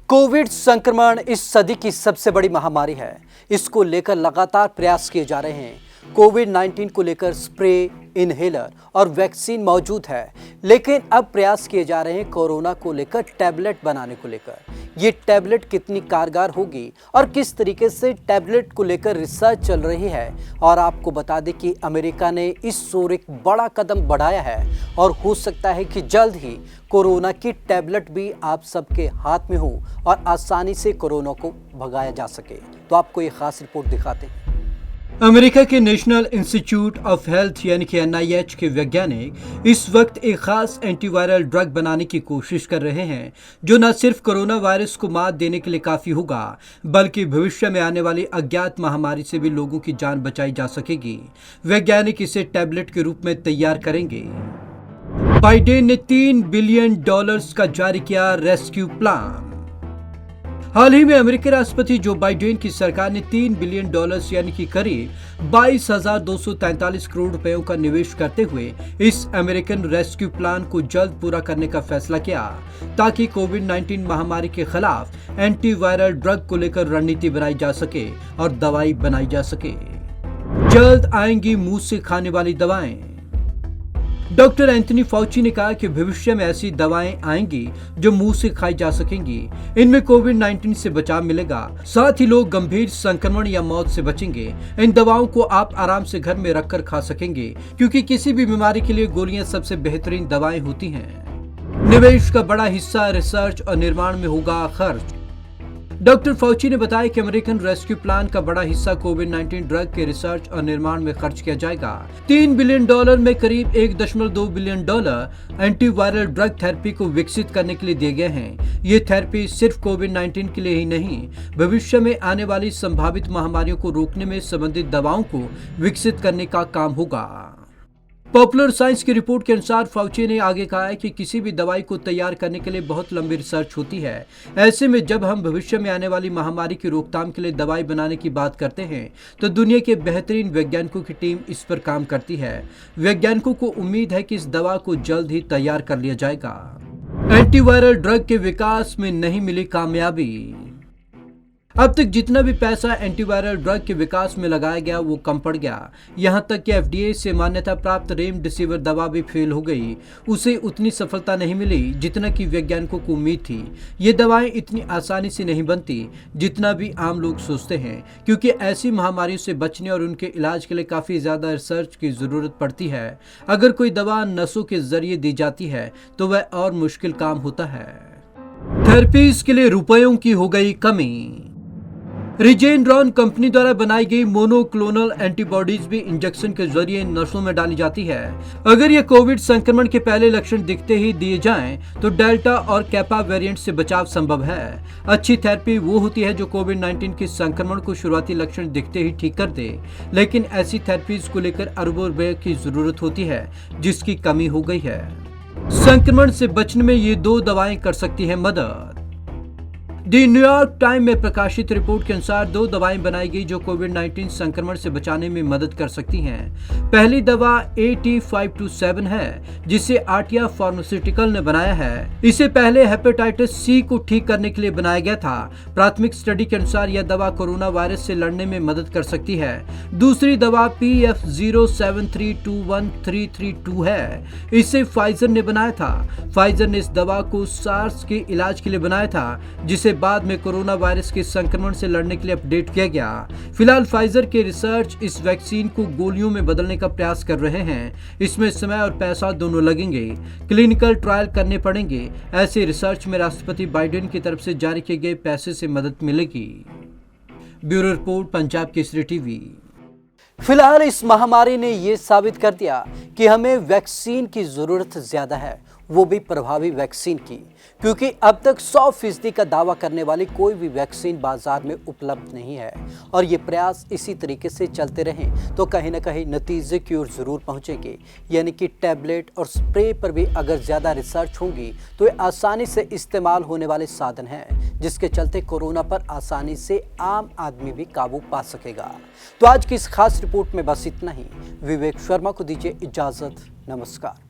Covid संक्रमण इस सदी की सबसे बड़ी महामारी है। इसको लेकर लगातार प्रयास किए जा रहे हैं। कोविड-19 को लेकर स्प्रे, इनहेलर और वैक्सीन मौजूद है, लेकिन अब प्रयास किए जा रहे हैं कोरोना को लेकर टैबलेट बनाने को लेकर। ये टैबलेट कितनी कारगर होगी और किस तरीके से टैबलेट को लेकर रिसर्च चल रही है। और आपको बता दें कि अमेरिका ने इस ओर एक बड़ा कदम बढ़ाया है और हो सकता है कि जल्द ही कोरोना की टैबलेट भी आप सबके हाथ में हो और आसानी से कोरोना को भगाया जा सके। तो आपको ये खास रिपोर्ट दिखाते हैं। अमेरिका के नेशनल इंस्टीट्यूट ऑफ हेल्थ यानी कि NIH के वैज्ञानिक इस वक्त एक खास एंटीवायरल ड्रग बनाने की कोशिश कर रहे हैं, जो न सिर्फ कोरोना वायरस को मात देने के लिए काफी होगा, बल्कि भविष्य में आने वाली अज्ञात महामारी से भी लोगों की जान बचाई जा सकेगी। वैज्ञानिक इसे टैबलेट के रूप में तैयार करेंगे। बाइडेन ने $3 बिलियन का जारी किया रेस्क्यू प्लान। हाल ही में अमेरिकी राष्ट्रपति जो बाइडेन की सरकार ने $3 बिलियन यानी कि करीब 22,243 करोड़ रुपयों का निवेश करते हुए इस अमेरिकन रेस्क्यू प्लान को जल्द पूरा करने का फैसला किया, ताकि कोविड-19 महामारी के खिलाफ एंटीवायरल ड्रग को लेकर रणनीति बनाई जा सके और दवाई बनाई जा सके। जल्द आएंगी मुंह से खाने वाली दवाएं। डॉक्टर एंथनी फाउची ने कहा कि भविष्य में ऐसी दवाएं आएंगी जो मुंह से खाई जा सकेंगी। इनमें कोविड-19 से बचाव मिलेगा, साथ ही लोग गंभीर संक्रमण या मौत से बचेंगे। इन दवाओं को आप आराम से घर में रखकर खा सकेंगे, क्योंकि किसी भी बीमारी के लिए गोलियां सबसे बेहतरीन दवाएं होती हैं। निवेश का बड़ा हिस्सा रिसर्च और निर्माण में होगा खर्च। डॉक्टर फाउची ने बताया कि अमेरिकन रेस्क्यू प्लान का बड़ा हिस्सा कोविड-19 ड्रग के रिसर्च और निर्माण में खर्च किया जाएगा। $3 बिलियन में करीब $1.2 बिलियन एंटीवायरल ड्रग थेरेपी को विकसित करने के लिए दिए गए हैं। ये थेरेपी सिर्फ कोविड-19 के लिए ही नहीं, भविष्य में आने वाली संभावित महामारियों को रोकने में संबंधित दवाओं को विकसित करने का काम होगा। पॉपुलर साइंस की रिपोर्ट के अनुसार फाउची ने आगे कहा है कि किसी भी दवाई को तैयार करने के लिए बहुत लंबी रिसर्च होती है। ऐसे में जब हम भविष्य में आने वाली महामारी की रोकथाम के लिए दवाई बनाने की बात करते हैं, तो दुनिया के बेहतरीन वैज्ञानिकों की टीम इस पर काम करती है। वैज्ञानिकों को उम्मीद है कि इस दवा को जल्द ही तैयार कर लिया जाएगा। एंटीवायरल ड्रग के विकास में नहीं मिली कामयाबी। अब तक जितना भी पैसा एंटीवायरल ड्रग के विकास में लगाया गया वो कम पड़ गया। यहाँ तक कि FDA से मान्यता प्राप्त रेमडेसिविर दवा भी फेल हो गई। उसे उतनी सफलता नहीं मिली जितना कि वैज्ञानिकों को उम्मीद थी। ये दवाएं इतनी आसानी से नहीं बनती जितना भी आम लोग सोचते हैं, क्योंकि ऐसी महामारियों से बचने और उनके इलाज के लिए काफ़ी ज़्यादा रिसर्च की ज़रूरत पड़ती है। अगर कोई दवा नसों के जरिए दी जाती है तो वह और मुश्किल काम होता है। थेरेपीज के लिए रुपयों की हो गई कमी। रिजेनरॉन कंपनी द्वारा बनाई गई मोनोक्लोनल एंटीबॉडीज भी इंजेक्शन के जरिए नसों में डाली जाती है। अगर ये कोविड संक्रमण के पहले लक्षण दिखते ही दिए जाएं, तो डेल्टा और कैपा वेरिएंट से बचाव संभव है। अच्छी थेरेपी वो होती है जो कोविड-19 के संक्रमण को शुरुआती लक्षण दिखते ही ठीक कर दे, लेकिन ऐसी थेरेपीज को लेकर अरबों रुपए की जरूरत होती है, जिसकी कमी हो गई है। संक्रमण से बचने में ये 2 दवाएं कर सकती है मदद। दी न्यूयॉर्क टाइम में प्रकाशित रिपोर्ट के अनुसार 2 दवाएं बनाई गई जो कोविड-19 संक्रमण से बचाने में मदद कर सकती हैं। पहली दवा AT527 है, जिसे आर्टिया फार्मास्यूटिकल ने बनाया है। इसे पहले हेपेटाइटिस C को ठीक करने के लिए बनाया गया था। प्राथमिक स्टडी के अनुसार यह दवा कोरोना वायरस से लड़ने में मदद कर सकती है। दूसरी दवा PF07321332 है। इसे फाइजर ने बनाया था। फाइजर ने इस दवा को सार्स के इलाज के लिए बनाया था, जिसे बाद में कोरोना वायरस के संक्रमण से लड़ने के लिए अपडेट किया गया। फिलहाल फाइजर के रिसर्च इस वैक्सीन को गोलियों में बदलने का प्रयास कर रहे हैं। इसमें समय और पैसा दोनों लगेंगे। क्लिनिकल ट्रायल करने पड़ेंगे। ऐसे रिसर्च में राष्ट्रपति बाइडेन की तरफ से जारी किए गए पैसे से मदद मिलेगी। Bureau report, Punjab Kesari TV. फिलहाल इस महामारी ने यह साबित कर दिया कि हमें वैक्सीन की जरूरत ज्यादा है, वो भी प्रभावी वैक्सीन की, क्योंकि अब तक 100% का दावा करने वाली कोई भी वैक्सीन बाजार में उपलब्ध नहीं है। और ये प्रयास इसी तरीके से चलते रहें तो कहीं ना कहीं नतीजे की ओर जरूर पहुंचेंगे। यानी कि टैबलेट और स्प्रे पर भी अगर ज़्यादा रिसर्च होगी तो ये आसानी से इस्तेमाल होने वाले साधन हैं, जिसके चलते कोरोना पर आसानी से आम आदमी भी काबू पा सकेगा। तो आज की इस खास रिपोर्ट में बस इतना ही। विवेक शर्मा को दीजिए इजाज़त। नमस्कार।